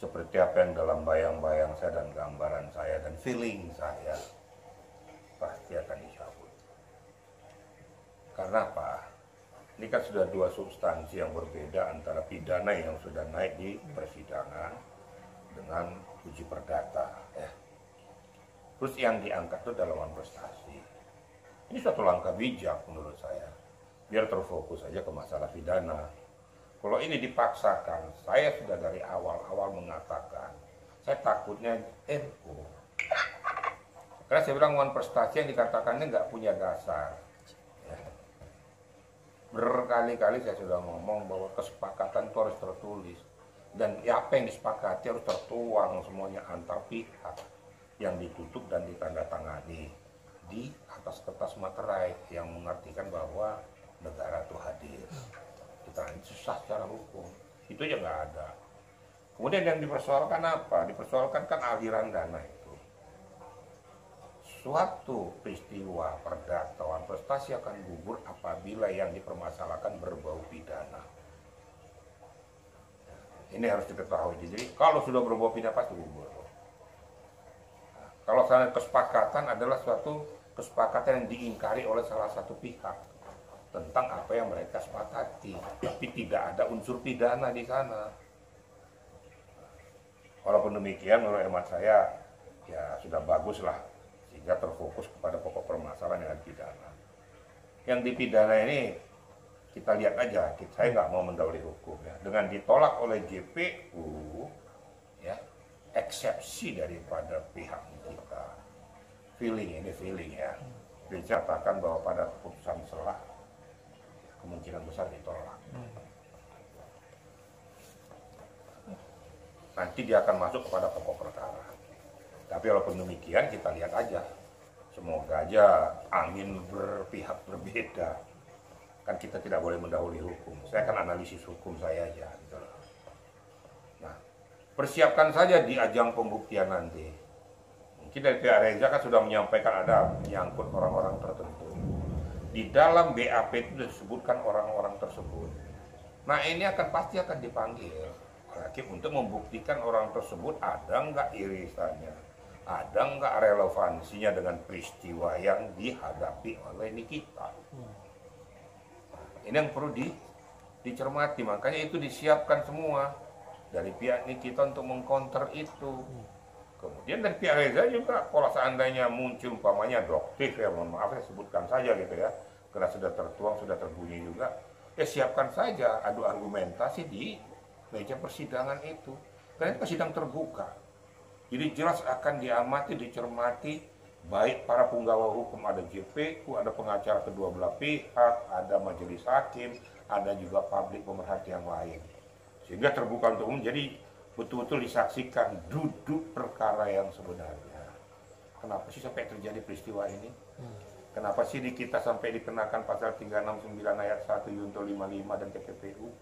seperti apa yang dalam bayang-bayang saya dan gambaran saya dan feeling saya, pasti akan dicabut. Karena apa? Ini kan sudah dua substansi yang berbeda antara pidana yang sudah naik di persidangan dengan uji perdata. Ya. Terus yang diangkat itu adalah prestasi. Ini suatu langkah bijak menurut saya. Biar terfokus saja ke masalah pidana. Kalau ini dipaksakan, saya sudah dari awal-awal mengatakan, saya takutnya NU. Karena saya bilang wan prestasi yang dikatakannya nggak punya dasar. Ya. Berkali-kali saya sudah ngomong bahwa kesepakatan itu harus tertulis. Dan apa yang disepakati harus tertuang semuanya antar pihak yang ditutup dan ditandatangani di atas kertas materai yang mengartikan bahwa negara itu hadir. Kita susah secara hukum, itu aja nggak ada. Kemudian yang dipersoalkan apa? Dipersoalkan kan aliran dana itu. Suatu peristiwa perdata prestasi akan gugur apabila yang dipermasalahkan berbau pidana. Ini harus diketahui. Jadi kalau sudah berbau pidana pasti gugur. Nah, kalau sana kesepakatan adalah suatu kesepakatan yang diingkari oleh salah satu pihak tentang apa yang mereka sepakati, tapi tidak ada unsur pidana di sana. Walaupun demikian, menurut hemat saya, ya sudah bagus lah, sehingga terfokus kepada pokok permasalahan yang ada pidana. Yang dipidana ini kita lihat aja, saya nggak mau mendahului hukum ya. Dengan ditolak oleh JPU, ya eksepsi daripada pihak kita, feeling ya, dinyatakan bahwa pada keputusan selah kemungkinan besar ditolak. Nanti dia akan masuk kepada pokok perkara. Tapi walaupun demikian kita lihat aja. Semoga aja angin berpihak berbeda. Kan kita tidak boleh mendahului hukum. Saya akan analisis hukum saya aja. Gitu. Nah, persiapkan saja di ajang pembuktian nanti. Mungkin dari pihak Reza kan sudah menyampaikan ada menyangkut orang-orang tertentu. Di dalam BAP itu disebutkan orang-orang tersebut. Nah ini pasti akan dipanggil hakim untuk membuktikan orang tersebut ada nggak irisannya, ada nggak relevansinya dengan peristiwa yang dihadapi oleh Nikita. Ini yang perlu dicermati, makanya itu disiapkan semua dari pihak Nikita untuk mengcounter itu. Kemudian dari pihak Reza juga, kalau seandainya muncul umpamanya adoptif ya, mohon maaf saya sebutkan saja gitu ya, karena sudah tertuang, sudah terbunyi juga, ya siapkan saja adu argumentasi di meja persidangan itu. Karena itu sidang terbuka, jadi jelas akan diamati, dicermati, baik para penggawa hukum, ada JPU, ada pengacara kedua belah pihak, ada majelis hakim, ada juga publik pemerhati yang lain, sehingga terbuka untuk umum. Jadi betul-betul disaksikan duduk perkara yang sebenarnya. Kenapa sih sampai terjadi peristiwa ini? Kenapa sih di kita sampai dikenakan pasal 369 ayat 1 Yunto 55 dan TPPU?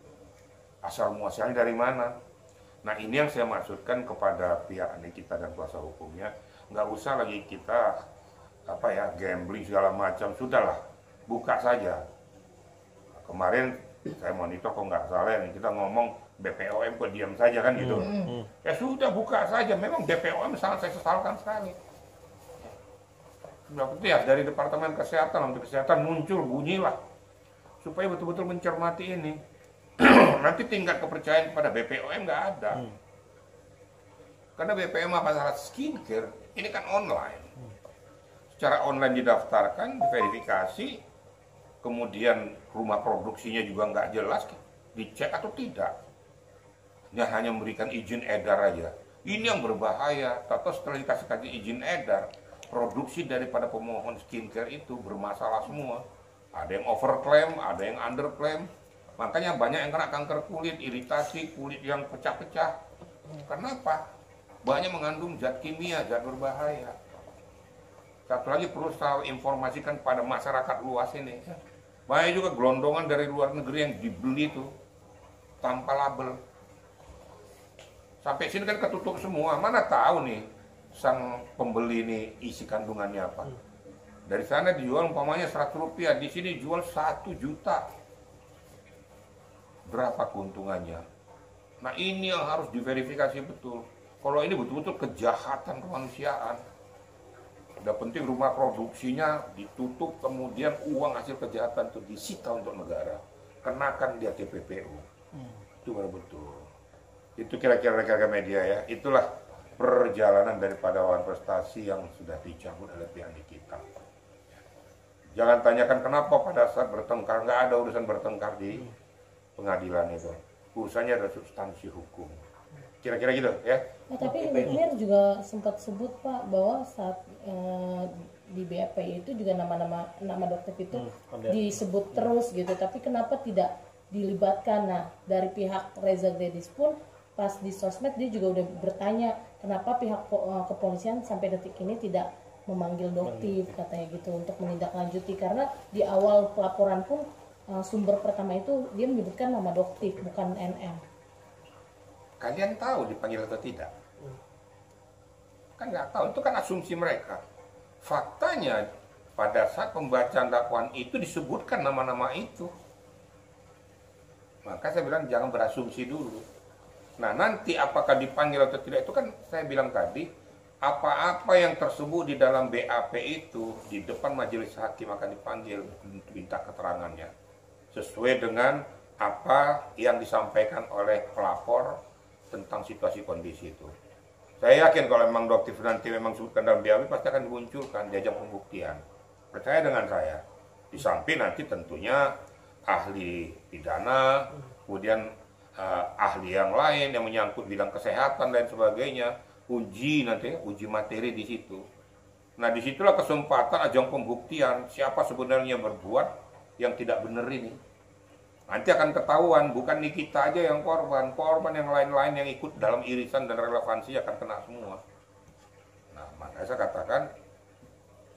Asal muasalnya dari mana? Nah ini yang saya maksudkan kepada pihak kita dan kuasa hukumnya. Nggak usah lagi kita gambling segala macam. Sudahlah, buka saja. Kemarin saya monitor kok nggak salah nih, kita ngomong BPOM kok diam saja kan gitu. Ya sudah, buka saja. Memang BPOM sangat saya sesalkan sekali. Berarti ya dari Departemen Kesehatan, Menteri Kesehatan muncul bunyilah supaya betul-betul mencermati ini. Nanti tingkat kepercayaan kepada BPOM nggak ada. Karena BPOM masalah skincare ini kan online. Secara online didaftarkan, diverifikasi, kemudian rumah produksinya juga nggak jelas, dicek atau tidak. Dia hanya memberikan izin edar aja. Ini yang berbahaya. Atau setelah dikasih izin edar, produksi daripada pemohon skincare itu bermasalah semua. Ada yang overclaim, ada yang underclaim. Makanya banyak yang kena kanker kulit, iritasi, kulit yang pecah-pecah. Karena apa? Banyak mengandung zat kimia, zat berbahaya. Satu lagi perlu saya informasikan pada masyarakat luas ini. Banyak juga gelondongan dari luar negeri yang dibeli itu tanpa label. Sampai sini kan ketutup semua. Mana tahu nih sang pembeli ini isi kandungannya apa. Dari sana dijual umpamanya 100 rupiah, di sini jual 1 juta. Berapa keuntungannya? Nah ini yang harus diverifikasi betul. Kalau ini betul-betul kejahatan kemanusiaan. Udah penting rumah produksinya ditutup, kemudian uang hasil kejahatan itu disita untuk negara. Kenakan dia TPPU. Itu baru betul. Itu kira-kira rekan media ya. Itulah perjalanan daripada Wan Prestasi yang sudah dicabut oleh pihak kita. Jangan tanyakan kenapa pada saat bertengkar, nggak ada urusan bertengkar di pengadilan itu. Urusannya ada substansi hukum. Kira-kira gitu ya. Tapi Mir juga sempat sebut Pak bahwa saat di BAPI itu juga nama dokter itu disebut terus gitu. Tapi kenapa tidak dilibatkan? Nah dari pihak Reza Gladys pun pas di sosmed dia juga udah bertanya kenapa pihak kepolisian sampai detik ini tidak memanggil Doktif katanya gitu untuk menindaklanjuti, karena di awal pelaporan pun sumber pertama itu dia menyebutkan nama Doktif bukan NM. Kalian tahu dipanggil atau tidak? Kan nggak tahu, itu kan asumsi mereka. Faktanya pada saat pembacaan dakwaan itu disebutkan nama-nama itu. Maka saya bilang jangan berasumsi dulu. Nah nanti apakah dipanggil atau tidak itu kan saya bilang tadi, apa-apa yang tersebut di dalam BAP itu di depan majelis hakim akan dipanggil untuk minta keterangannya sesuai dengan apa yang disampaikan oleh pelapor tentang situasi kondisi itu. Saya yakin kalau memang Doktif nanti memang sebutkan dalam BAP pasti akan dimunculkan di ajang pembuktian. Percaya dengan saya. Di samping nanti tentunya ahli pidana, kemudian ahli yang lain yang menyangkut bidang kesehatan dan sebagainya, uji materi di situ. Nah disitulah kesempatan ajang pembuktian siapa sebenarnya berbuat yang tidak benar ini. Nanti akan ketahuan, bukan nih kita aja yang korban yang lain-lain yang ikut dalam irisan dan relevansi akan kena semua. Nah makanya saya katakan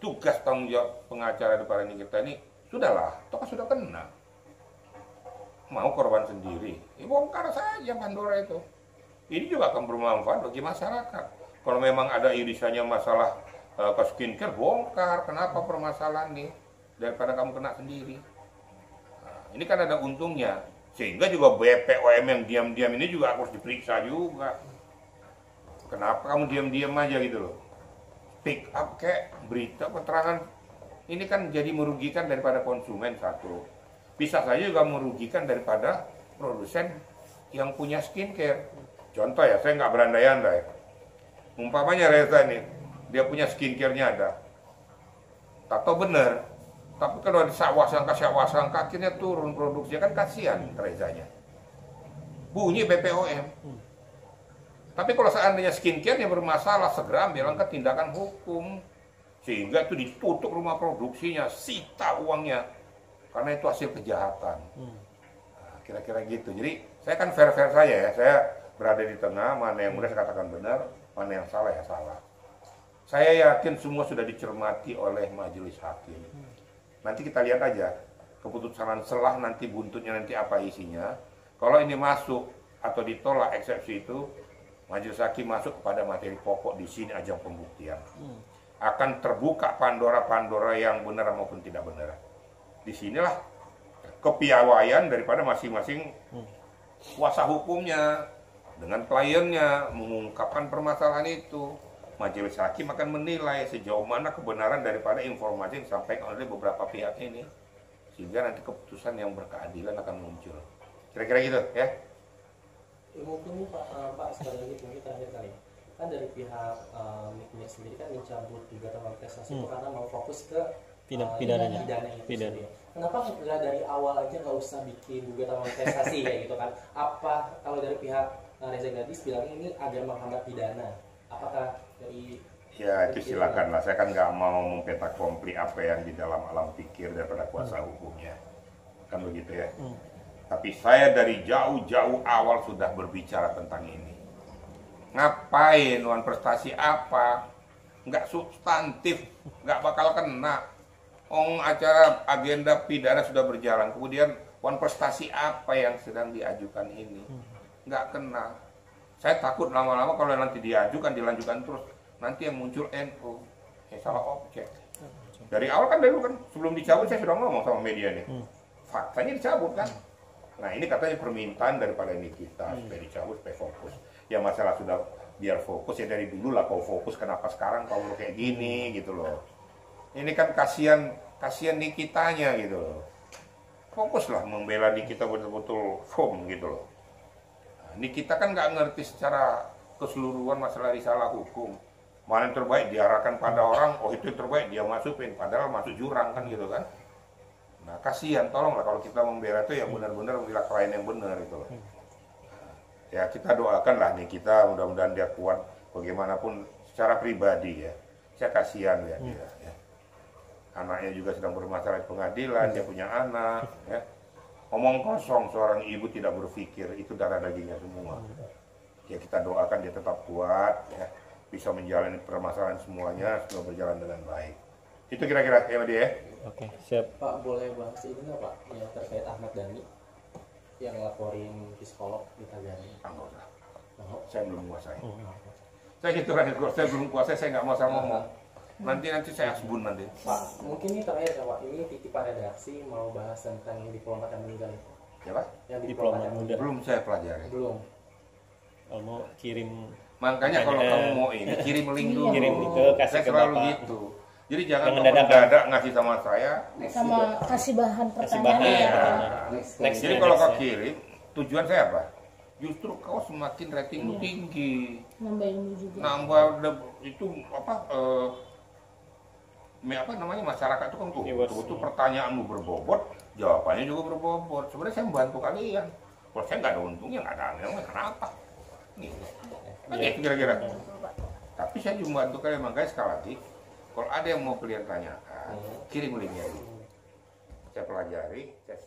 tugas tanggung jawab pengacara depan ini kita ini sudahlah, toh sudah kena. Mau korban sendiri, bongkar saja Pandora itu. Ini juga akan bermanfaat bagi masyarakat. Kalau memang ada irisannya masalah ke skincare, bongkar. Kenapa permasalahan ini? Daripada kamu kena sendiri. Nah, ini kan ada untungnya. Sehingga juga BPOM yang diam-diam ini juga harus diperiksa juga. Kenapa kamu diam-diam aja gitu loh? Pick up kayak berita, keterangan. Ini kan jadi merugikan daripada konsumen satu. Bisa saja juga merugikan daripada produsen yang punya skincare. Contoh ya, saya nggak berandai-andai. Umpamanya Reza nih, dia punya skincare-nya ada. Tak tahu benar. Tapi kalau di sangka akhirnya turun produksinya, kan kasihan Rezanya. Bunyi BPOM. Tapi kalau seandainya skincare-nya bermasalah, segera ambil langkah tindakan hukum. Sehingga itu ditutup rumah produksinya, sita uangnya. Karena itu hasil kejahatan. Nah, kira-kira gitu. Jadi saya kan fair-fair saja ya. Saya berada di tengah, mana yang mudah saya katakan benar, mana yang salah ya salah. Saya yakin semua sudah dicermati oleh majelis hakim. Nanti kita lihat aja keputusan selah nanti buntutnya nanti apa isinya. Kalau ini masuk atau ditolak eksepsi itu, majelis hakim masuk kepada materi pokok di sini ajang pembuktian. Akan terbuka Pandora yang benar maupun tidak benar. Di sinilah kepiawaian daripada masing-masing kuasa hukumnya dengan kliennya mengungkapkan permasalahan itu. Majelis hakim akan menilai sejauh mana kebenaran daripada informasi yang disampaikan oleh beberapa pihak ini, sehingga nanti keputusan yang berkeadilan akan muncul. Kira-kira gitu ya. Mungkin Pak sekali lagi mungkin terakhir kali. Kan dari pihak MIK sendiri kan mencabut gugatan kontestasi itu karena mau fokus ke pidananya. Kenapa nggak dari awal aja nggak usah bikin gugatan kontestasi kayak gitu kan? Apa kalau dari pihak Reza Gladys bilang ini agar menghambat pidana? Apakah dari ya itu silakan lah. Saya kan nggak mau mempetak komplit apa yang di dalam alam pikir daripada kuasa hukumnya, kan begitu ya. Tapi saya dari jauh-jauh awal sudah berbicara tentang ini. Ngapain Wan Prestasi apa? Nggak substantif, nggak bakal kena. Acara agenda pidana sudah berjalan, kemudian Wan Prestasi apa yang sedang diajukan ini? Nggak kena. Saya takut lama-lama kalau nanti dilanjutkan terus, nanti yang muncul NU, salah objek. Dari awal kan dulu kan, sebelum dicabut saya sudah ngomong sama media nih. Faktanya dicabut kan. Nah ini katanya permintaan daripada ini kita supaya dicabut, supaya fokus. Ya masalah sudah biar fokus ya dari dulu lah kau fokus, kenapa sekarang kau kayak gini gitu loh. Ini kan kasihan nih kitanya gitu loh. Fokuslah membela nih kita betul-betul firm gitu loh. Nah, ini kita kan nggak ngerti secara keseluruhan masalah risalah hukum. Mana yang terbaik diarahkan pada orang, oh itu yang terbaik dia masukin, padahal masuk jurang kan gitu kan. Nah kasihan, tolonglah kalau kita membela itu ya benar-benar membela klien yang benar itu loh. Ya kita doakan lah nih kita, mudah-mudahan dia kuat bagaimanapun secara pribadi ya. Saya kasihan ya dia ya. Anaknya juga sedang bermasalah di pengadilan, dia punya anak ya. Omong kosong, seorang ibu tidak berpikir, itu darah dagingnya semua. Ya kita doakan dia tetap kuat ya, bisa menjalani permasalahan semuanya, semoga berjalan dengan baik. Itu kira-kira ya dia. Oke, siap. Pak, boleh bahas ini nggak Pak, yang terkait Ahmad Dhani yang laporin psikolog di Tagani? Enggak usah. Nah, Saya belum menguasai. Saya gitu lah, kalau saya belum kuasai saya nggak mau sama ngomong. Nanti saya asbun nanti. Pak, mungkin ini terakhir ya Pak, ini titipan redaksi mau bahas tentang diplomat yang meninggal itu. Siapa? Yang Diplomat yang muda. Belum saya pelajari. Belum. Kalau mau kirim Makanya kalau kamu mau ini kirim link dulu. Kirim ke, kasih saya ke selalu Bapak. gitu. Jadi jangan Jangan mendadak dadakan. ngasih sama saya. sama kasih bahan kasih pertanyaan bahan. ya. Next. Jadi kalau kau kirim, tujuan saya apa? Justru kau semakin ratingmu tinggi, Nambah ilmu juga. nambah itu apa? Apa namanya masyarakat itu kan tuh, Viewers. itu pertanyaanmu berbobot, jawabannya juga berbobot. Sebenarnya saya membantu kalian. Kalau saya nggak ada untungnya, nggak ada aneh, kenapa? Gitu. Kan gitu kira-kira. Tapi saya juga membantu kalian, makanya sekali lagi, kalau ada yang mau kalian tanyakan, kirim linknya dulu. Saya pelajari, saya